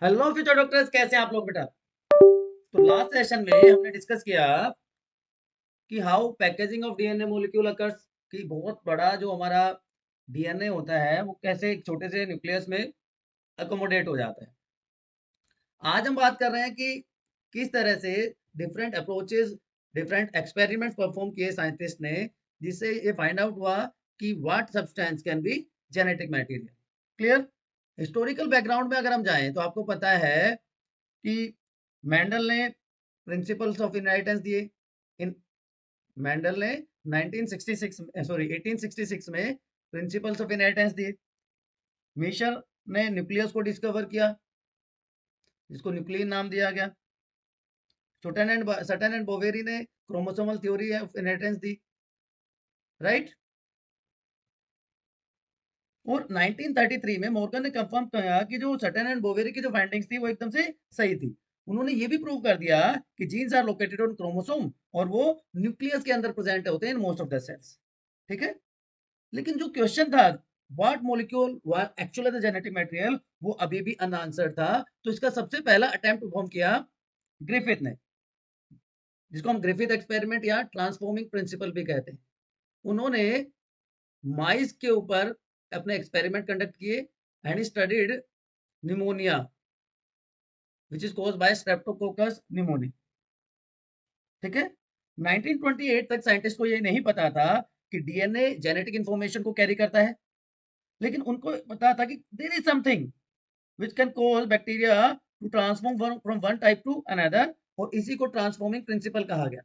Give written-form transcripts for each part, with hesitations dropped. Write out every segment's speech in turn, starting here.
Hello future doctors, कैसे हैं आप लोग बेटा। तो लास्ट सेशन में हमने डिस्कस किया कि how packaging of DNA molecule occurs, कि बहुत बड़ा जो हमारा डीएनए होता है वो कैसे एक छोटे से न्यूक्लियस में अकोमोडेट हो जाता है। आज हम बात कर रहे हैं कि किस तरह से different approaches, different experiments perform किए साइंटिस्ट ने, जिससे ये फाइंड आउट हुआ कि what substance can be genetic material. Clear. Historical background में अगर हम जाएं तो आपको पता है कि मेंडल ने प्रिंसिपल्स ऑफ इनहेरिटेंस दिए। इन मेंडल ने 1866 में प्रिंसिपल्स ऑफ इनहेरिटेंस दिए। मिशर ने न्यूक्लियस को डिस्कवर किया, जिसको न्यूक्लियन नाम दिया गया। सटन एंड बोवेरी ने chromosomal theory of inheritance the, right. और 1933 में मॉर्गन ने कंफर्म किया कि जो सटन एंड बोवेरी की जो फाइंडिंग्स थी वो एकदम से सही थी। उन्होंने ये भी प्रूव कर दिया कि genes are located on chromosome और वो न्यूक्लियस के अंदर प्रेजेंट होते हैं in most of the cells. ठीक है। लेकिन जो क्वेश्चन था what molecule were actually the genetic material, वो अभी भी अनआंसर्ड था। तो इसका सबसे पहला अटेम्प्ट परफॉर्म किया ग्रिफिथ ने, जिसको हम ग्रिफिथ एक्सपेरिमेंट या ट्रांसफॉर्मिंग प्रिंसिपल भी कहते हैं। उन्होंने माइस के ऊपर अपने एक्सपेरिमेंट कंडक्ट किए and studied pneumonia which is caused by streptococcus pneumoniae. ठीक है। 1928 तक साइंटिस्ट को ये नहीं पता था कि डीएनए जेनेटिक इंफॉर्मेशन को कैरी करता है, लेकिन उनको पता था कि there is something which can cause bacteria to transform from one type to another, और इसी को ट्रांसफॉर्मिंग प्रिंसिपल कहा गया।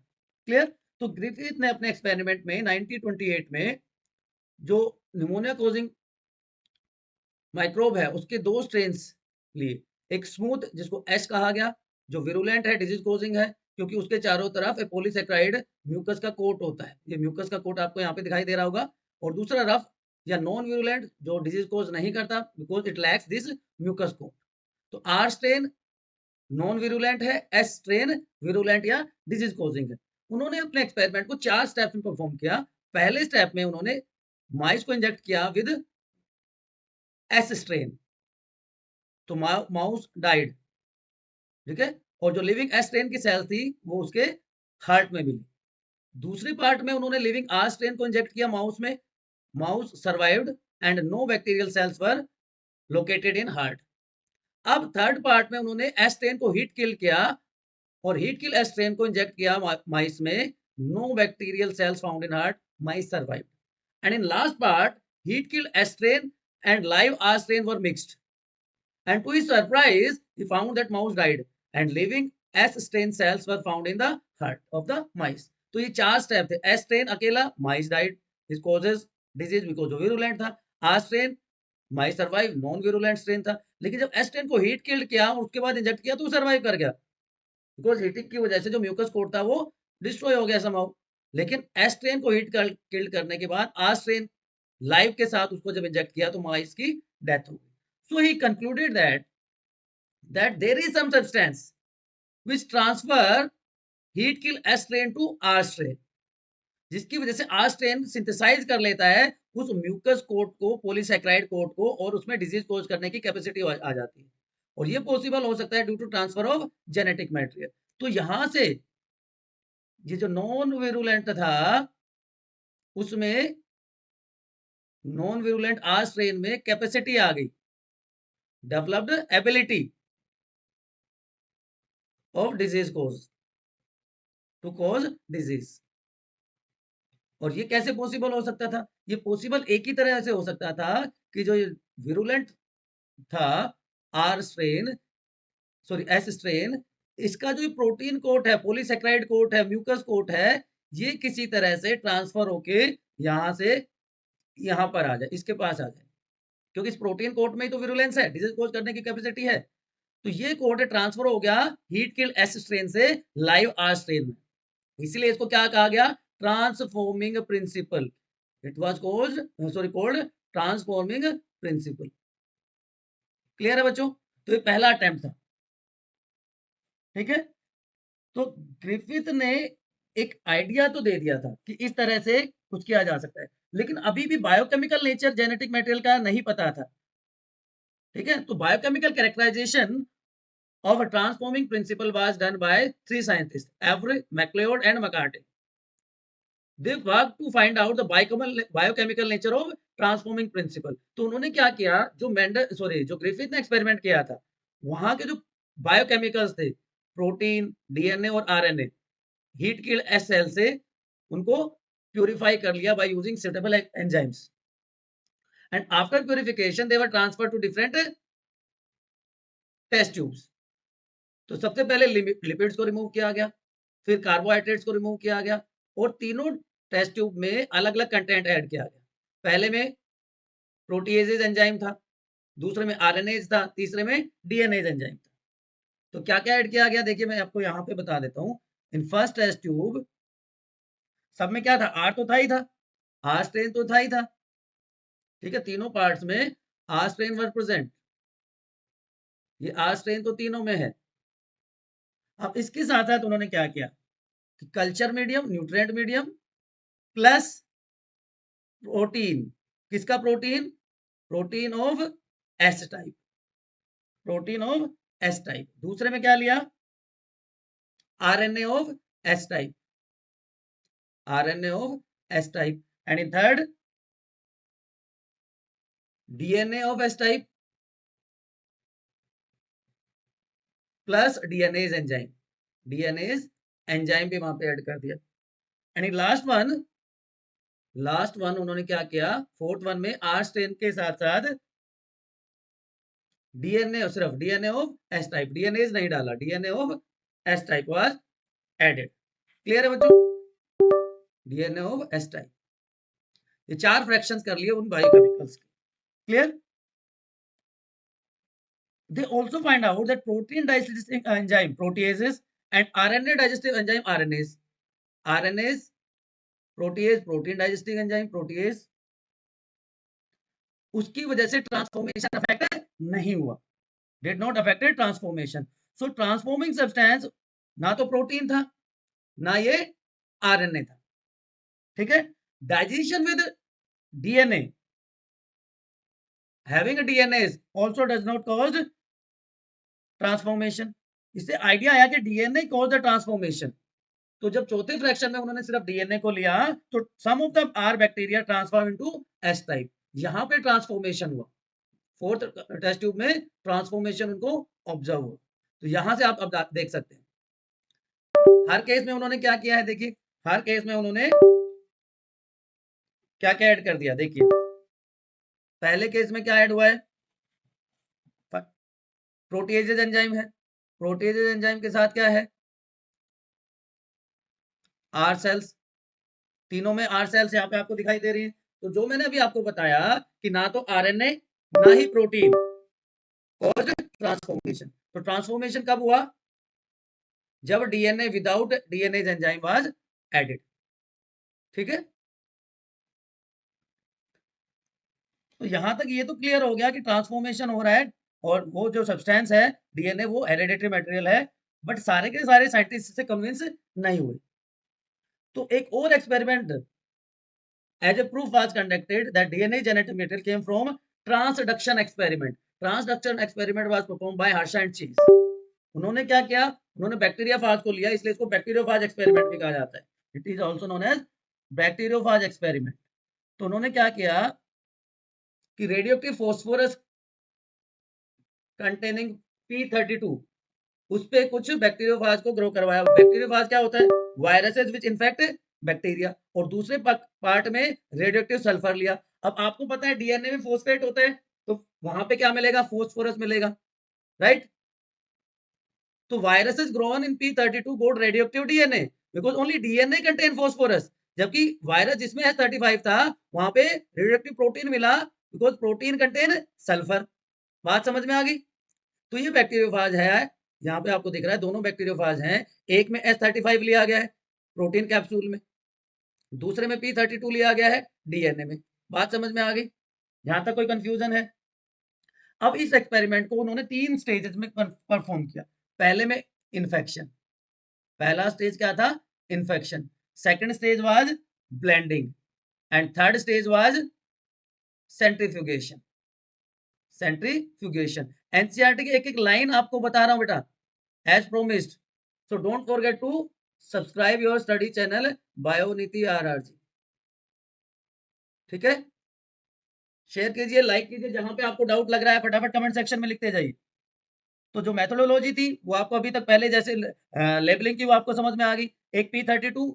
क्लियर। तो ग्रिफिथ ने अपने एक्सपेरिमेंट में 1928 में जो निमोनिया कोजिंग माइक्रोब है उसके दो स्ट्रेन्स लिए। एक स्मूथ जिसको एस कहा गया, जो विरुलेंट है, डिजीज कोजिंग है, क्योंकि उसके चारों तरफ एक पॉलीसेक्राइड म्यूकस का कोट होता है। ये म्यूकस का कोट आपको यहाँ पे दिखाई दे रहा होगा। और दूसरा रफ या नॉन विरुलेंट, जो डिजीज कोज नहीं करता because it lacks this mucus coat. तो आर स्ट्रेन नॉन विरुलेंट है, एस स्ट्रेन विरुलेंट या डिजीज कोजिंग है। उन्होंने अपने एक्सपेरिमेंट को 4 स्टेप्स में परफॉर्म किया। पहले स्टेप में उन्होंने माइस को इंजेक्ट किया विद एस स्ट्रेन, तो माउस डाइड। ठीक है। और जो लिविंग एस स्ट्रेन की सेल थी वो उसके हार्ट में मिली। दूसरी पार्ट में उन्होंने लिविंग आर स्ट्रेन को इंजेक्ट किया माउस में। Mouse survived and no bacterial cells were located in heart. अब थर्ड पार्ट में उन्होंने एस स्ट्रेन को हीट किल किया और हीट किल एस स्ट्रेन को इंजेक्ट किया माइस में। No bacterial cells found in heart, mice survived. And in last part heat kill S strain and live R strain were mixed, and to his surprise he found that mouse died and living S strain cells were found in the heart of the mice. तो ये 4 step थे। S strain अकेला, mice died, this causes disease because जो virulent था। R strain, mice survive, non virulent strain था। लेकिन जब S strain को हीट किल्ड किया और उसके बाद इंजेक्ट किया तो सर्वाइव कर गया, बिकॉज हीटिंग की वजह से जो म्यूकस कोट था वो डिस्ट्रॉय हो गया समहाउ। लेकिन एस स्ट्रेन को हीट किल्ड करने के बाद आर स्ट्रेन लाइव के साथ उसको जब इंजेक्ट किया तो माइस की डेथ हो गई। सो ही concluded that there is some substance which transfer heat kill S strain to R strain, जिसकी वजह से R strain सिंथेसाइज कर लेता है उस म्यूकस कोट को, पॉलीसैकेराइड कोट को, और उसमें डिजीज कोज करने की कैपेसिटी आ जाती है। और ये पॉसिबल हो सकता है due to transfer of genetic material. तो यहां से ये जो नॉन विरुलेंट था उसमें नॉन विरुलेंट आर स्ट्रेन में कैपेसिटी आ गई, developed ability of disease cause to cause disease. और ये कैसे पॉसिबल हो सकता था? ये पॉसिबल एक ही तरह से हो सकता था कि जो विरुलेंट था R strain, sorry S strain, इसका जो प्रोटीन कोट है, पॉलीसेक्राइड कोट है, म्यूकस कोट है, ये किसी तरह से ट्रांसफर होके यहाँ से यहाँ पर आ जाए, इसके पास आ जाए, क्योंकि इस प्रोटीन कोट में ही तो विरुलेंस है, डिजीज कोज करने की कैपेसिटी है। तो ये कोट ट्रांसफर हो गया हीट किल एस स्ट्रेन से लाइव आर स्ट्रेन में, इसलिए इसको क्या कहा गया? Transforming principle. It was called transforming principle. Clear है बच्चों? तो ये पहला अटेम्प्ट था। ठीक है। तो ग्रिफिथ ने एक आइडिया तो दे दिया था कि इस तरह से कुछ किया जा सकता है, लेकिन अभी भी बायोकेमिकल नेचर जेनेटिक मटेरियल का नहीं पता था। ठीक है। तो biochemical characterization of a transforming principle was done by three scientists, Avery, MacLeod and McCarthy. They worked to find out the biochemical nature of transforming principle. तो उन्होंने क्या किया, जो ग्रिफिथ ने एक्सपेरिमेंट किया था, वहां के जो बायोकेमिकल्स थे, प्रोटीन, डीएनए और RNA, heat killed S cell से उनको प्यूरिफाई कर लिया by using suitable enzymes, and after purification they were transfer to different test tubes. तो सबसे पहले लिपिड्स को रिमूव किया गया, फिर कार्बोहाइड्रेट्स को रिमूव किया गया, और तीनों टेस्ट ट्यूब में अलग अलग कंटेंट ऐड किया गया. पहले में प्रोटीएजेज एंजाइम था, दूसरे में आरएनएज था, तीसरे में डीएनएज एंजाइम था. तो क्या क्या ऐड किया गया, देखिए मैं आपको यहाँ पे बता देता हूँ. इन फर्स्ट टेस्ट ट्यूब सब में क्या था, आर तो था ही था, आर स्ट्रेन तो था ही था, ठीक है, तीनों पार्ट्स में आर स्ट्रेन वर प्रेजेंट. ये आर स्ट्रेन तो तीनों में है. अब इसके साथ साथ उन्होंने क्या किया कि culture medium, nutrient medium plus protein. किसका protein? Protein of S type, protein of S type. दूसरे में क्या लिया? RNA of S type, RNA of S type. And in third DNA of S type plus DNase enzyme, DNase enzyme भी वहां पे add कर दिया. एंड लास्ट वन उन्होंने क्या किया, फोर्थ वन में आर स्ट्रेन के साथ साथ डीएनए, सिर्फ DNA of S type, DNase नहीं डाला, DNA of S type was added. Clear है बच्चों? DNA of S type. ये चार फ्रैक्शंस कर लिए उन बायोकेमिकल्स के. Clear? They also find out that protein digesting enzyme proteases and RNA digestive enzyme RNase, protease, protein digesting enzyme protease, उसकी वजह से ट्रांसफॉर्मेशन अफेक्ट नहीं हुआ, did not affected transformation. So transforming substance ना तो प्रोटीन था ना ये आरएनए था. ठीक है. Digestion with DNA, having a DNA also does not cause transformation. इससे आइडिया आया कि डीएनए कॉज द ट्रांसफॉर्मेशन. तो जब चौथे फ्रैक्शन में उन्होंने सिर्फ डीएनए को लिया तो some of the R bacteria transform into S type. यहां पे ट्रांसफॉर्मेशन हुआ. फोर्थ टेस्ट ट्यूब में ट्रांसफॉर्मेशन उनको ऑब्जर्व हुआ. तो यहां से आप अब देख सकते हैं हर केस में उन्होंने क्या किया है. देखिए हर केस में उन्होंने क्या क्या ऐड कर दिया. देखिए पहले केस में क्या ऐड हुआ है, प्रोटीएजेज एंजाइम है, प्रोटीएजेज एंजाइम के साथ क्या है, आर सेल्स. तीनों में आर सेल्स यहाँ पे आपको दिखाई दे रही है. तो जो मैंने अभी आपको बताया कि ना तो आरएनए ना ही प्रोटीन कॉज्ड ट्रांसफॉर्मेशन. तो ट्रांसफॉर्मेशन कब हुआ, जब DNA without DNA enzyme was added. ठीक है. तो यहां तक ये तो क्लियर हो गया कि ट्रांसफॉर्मेशन हो रहा है, और वो जो सब्सटेंस है डीएनए वो हेरेडिटरी मटेरियल है. बट सारे के सारे साइंटिस्ट से कन्विंस नहीं हुए. तो एक और experiment as a proof was conducted that DNA genetic material came from transduction experiment. Transduction experiment was performed by Harsha and Chase. उन्होंने क्या किया, उन्होंने बैक्टीरियाफाज को लिया, इसलिए इसको बैक्टीरियोफाज एक्सपेरिमेंट भी कहा जाता है. It is also known as bacteriophage experiment. तो उन्होंने क्या किया कि रेडियोएक्टिव फास्फोरस कंटेनिंग P32 उस पे कुछ बैक्टीरियोफाज को ग्रो करवाया. बैक्टीरियोफाज क्या होता है, वायरसेस विच इन्फेक्ट बैक्टीरिया. और दूसरे पार्ट में रेडियोएक्टिव सल्फर लिया. अब आपको पता है डीएनए में फॉस्फेट होता है, तो वहां पे क्या मिलेगा, फॉस्फोरस मिलेगा, राइट. तो viruses grown in P32 got radioactive DNA because only DNA contain phosphorus. जबकि वायरस जिसमें S35 था वहां पे रेडियोएक्टिव प्रोटीन मिला बिकॉज प्रोटीन कंटेन सल्फर. बात समझ में आ गई. तो ये बैक्टीरियोफाज है, यहाँ पे आपको दिख रहा है दोनों बैक्टीरियोफाज हैं. एक में S35 लिया गया है प्रोटीन कैप्सूल में, दूसरे में P32 लिया गया है डीएनए में. बात समझ में आ गई. यहां तक कोई कंफ्यूजन है? अब इस एक्सपेरिमेंट को उन्होंने 3 स्टेजेस में परफॉर्म किया. पहले में इन्फेक्शन, पहला स्टेज क्या था, infection. Second stage was blending and third stage was centrifugation. Centrifugation. NCERT की एक एक लाइन आपको बता रहा हूं बेटा, as promised. So don't forget to subscribe your study channel बायोनीति RRG. ठीक है, शेयर कीजिए, लाइक कीजिए, जहां पे आपको डाउट लग रहा है फटाफट कमेंट सेक्शन में लिखते जाइए। तो जो मेथोडोलॉजी थी वो आपको अभी तक पहले जैसे लेबलिंग की वो आपको समझ में आ गई। एक P32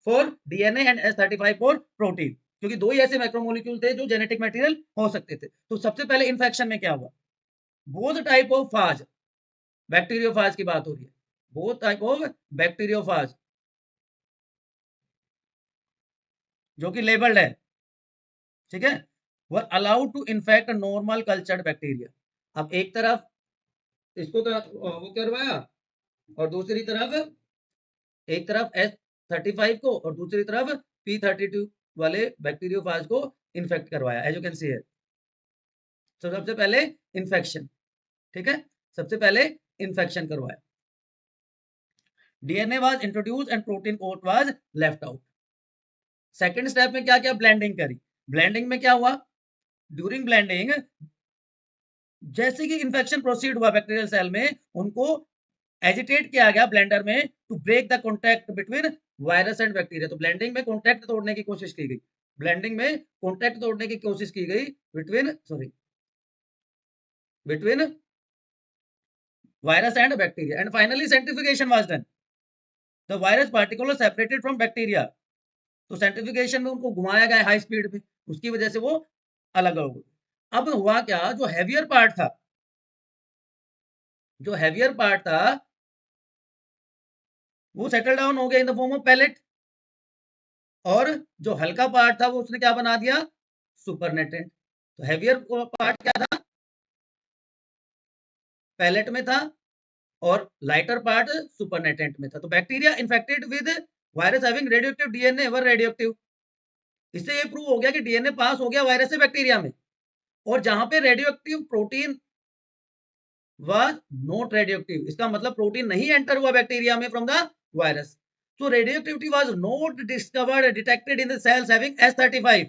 for DNA and S35 for protein, क्योंकि दो ही ऐसे मैक्रोमोलिक्यूल थे जो जेनेटिक मटेरियल हो सकते थे। तो सबसे पहले इन्फेक्शन में क्या हुआ, बोथ टाइप ऑफ फाज, बैक्टीरियोफाज की बात हो रही है, बोथ टाइप ऑफ बैक्टीरियोफाज जो कि लेबल्ड है, ठीक है, वो allowed to infect normal cultured bacteria. अब एक तरफ इसको वो करवाया और दूसरी तरफ, एक तरफ S35 को और दूसरी तरफ P32 वाले बैक्टीरियोफाज को इन्फेक्ट करवाया, एज यू कैन सी है। तो सबसे पहले इन्फेक्शन, ठीक है, सबसे पहले इन्फेक्शन करवाया। DNA was introduce and protein coat was left out. Second step में क्या किया, ब्लेंडिंग करी। ब्लेंडिंग में क्या हुआ, ड्यूरिंग ब्लेंडिंग जैसे कि इन्फेक्शन प्रोसीड हुआ बैक्टीरियल सेल में, उनको एजिटेट किया गया ब्लेंडर में to break the contact between virus and bacteria. तो ब्लेंडिंग में कॉन्टैक्ट तोड़ने की कोशिश की गई, ब्लेंडिंग में कॉन्टैक्ट तोड़ने की कोशिश की गई between virus and bacteria, and finally sanctification was done. The virus particle separated from bacteria. तो सेंट्रिफिकेशन में उनको घुमाया गया हाई स्पीड में, उसकी वजह से वो अलग हो गए। अब हुआ क्या, जो हैवियर पार्ट था, जो हैवियर पार्ट था वो सेटल डाउन हो गया in the form of pellet, और जो हल्का पार्ट था वो उसने क्या बना दिया, सुपरनेटेंट। तो हैवियर पार्ट क्या था, पैलेट में था, और लाइटर पार्ट सुपरनेटेंट में था। तो bacteria infected with virus having radioactive DNA were radioactive. इससे ये प्रूव हो गया कि डीएनए पास हो गया वायरस से बैक्टीरिया में, और जहां पे radioactive protein was not radioactive, इसका मतलब प्रोटीन नहीं एंटर हुआ बैक्टीरिया में from the virus. So radioactivity was not discovered detected in the sales having S35,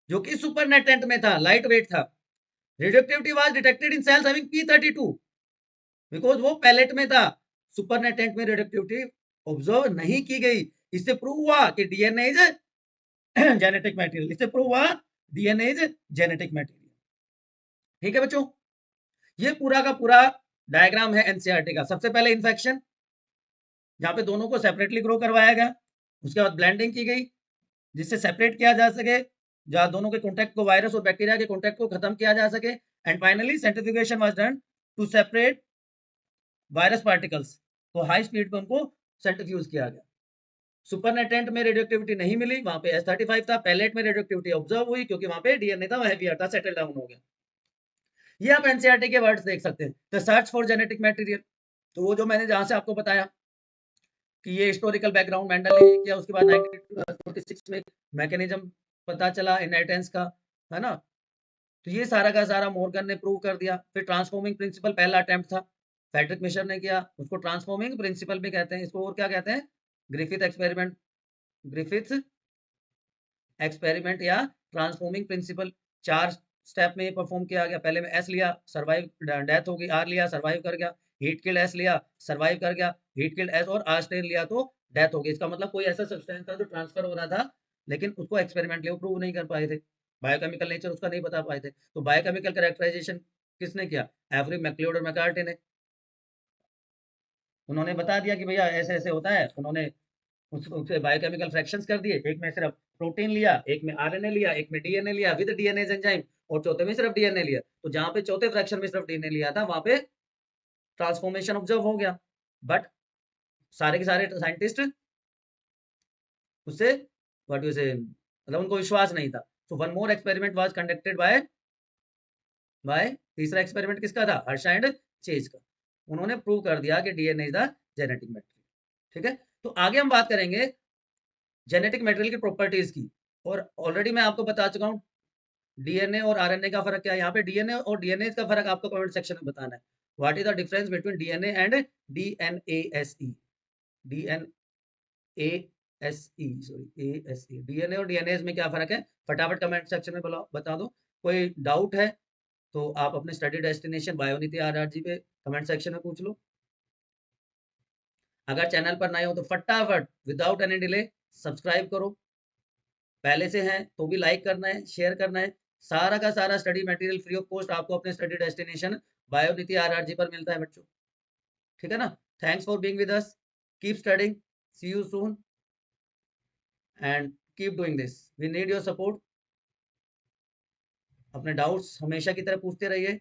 जो कि सुपरनेटेंट में था, लाइट वेट था। Radioactivity was detected in sales having P32 because वो पैलेट में था। सुपरनेटेंट में रेडियोएक्टिविटी ऑब्जर्व नहीं की गई। इससे प्रूव हुआ कि डीएनए इज जेनेटिक मटेरियल, इससे प्रूव हुआ डीएनए इज जेनेटिक मटेरियल। ठीक है बच्चों, ये पूरा का पूरा डायग्राम है एनसीईआरटी का। सबसे पहले इन्फेक्शन, जहां पे दोनों को सेपरेटली ग्रो करवाया गया, उसके बाद ब्लेंडिंग की गई जिससे सेपरेट किया जा सके, जहां दोनों के कॉन्टैक्ट को, वायरस और बैक्टीरिया के कॉन्टैक्ट को खत्म किया जा सके। And finally centrifugation was done to separate virus particles, तो हाई स्पीड पे उनको सेंट्रीफ्यूज किया गया। सुपरनेटेंट में रेडियोएक्टिविटी नहीं मिली, वहां पे S35 था। पैलेट में रेडियोएक्टिविटी ऑब्जर्व हुई क्योंकि वहां पे डीएनए था, हैवियर था, सेटल डाउन हो गया। ये आप एनसीईआरटी के वर्ड्स देख सकते हैं, the search for genetic material. तो वो जो मैंने जहां से आपको बताया कि ये हिस्टोरिकल बैकग्राउंड मेंडल ने किया, उसके बाद 1946 में मैकेनिज्म पता चला इनहेरिटेंस का, है ना। तो ये सारा का सारा मॉर्गन ने प्रूव कर दिया। फिर ट्रांसफॉर्मिंग प्रिंसिपल पहला अटेम्प्ट था, फ्रेडरिक मिशर ने किया, उसको ट्रांसफॉर्मिंग प्रिंसिपल भी कहते हैं। इसको और क्या कहते हैं, ग्रिफिथ एक्सपेरिमेंट, ग्रिफिथ एक्सपेरिमेंट या ट्रांसफॉर्मिंग प्रिंसिपल। 4 स्टेप में परफॉर्म किया गया। पहले में एस लिया, सर्वाइव, डेथ हो गई। आर लिया, सर्वाइव कर गया। हीट किल्ड एस लिया, सर्वाइव कर गया। हीट किल्ड एस और आस्टेन लिया तो डेथ हो गई। इसका मतलब कोई ऐसा सब्सटेंस था जो ट्रांसफर हो रहा था, लेकिन उसको एक्सपेरिमेंटली प्रूव नहीं कर पाए थे, बायोकेमिकल नेचर उसका नहीं बता पाए थे। तो बायोकेमिकल कैरेक्टराइजेशन किसने किया, एवरी मैक्लियोड और मैकार्टी ने। उन्होंने बता दिया कि भैया ऐसे ऐसे होता है। उन्होंने उससे बायोकेमिकल फ्रैक्शंस कर दिए, एक में सिर्फ प्रोटीन लिया, एक में आरएनए लिया, एक में डीएनए लिया विद डीएनए एंजाइम, और चौथे में सिर्फ डीएनए लिया। तो जहां पे चौथे फ्रैक्शन में सिर्फ डीएनए लिया था, वहां पे ट्रांसफॉर्मेशन ऑब्जर्व हो गया। बट सारे के सारे साइंटिस्ट उससे व्हाट यू से, मतलब उनको विश्वास नहीं था। So one more experiment was conducted by तीसरा एक्सपेरिमेंट किसका था, हर्ष एंड चेज का। उन्होंने प्रूव कर दिया कि DNA is the genetic material. ठीक है, तो आगे हम बात करेंगे जेनेटिक मटेरियल की प्रॉपर्टीज की। और ऑलरेडी मैं आपको बता चुका हूँ डीएनए और आरएनए का फर्क क्या है। यहाँ पे डीएनए और डीएनए का फर्क आपको कमेंट सेक्शन में बताना है। What is the difference between DNA and DNase, DNase, sorry ase, DNA और डीएनए में क्या फर्क है, फटाफट कमेंट सेक्शन में बता दो। कोई डाउट है तो आप अपने स्टडी डेस्टिनेशन बायोनिधि RRG पे कमेंट सेक्शन में पूछ लो। अगर चैनल पर नए हो तो फटाफट विदाउट एनी डिले सब्सक्राइब करो। पहले से हैं तो भी लाइक करना है, शेयर करना है। सारा का सारा study material free of cost आपको अपने स्टडी डेस्टिनेशन बायोनिति आरआरजी पर मिलता है बच्चों। ठीक है ना? Thanks for being with us. Keep studying. See you soon and keep doing this. We need your support. अपने डाउट्स हमेशा की तरह पूछते रहिए।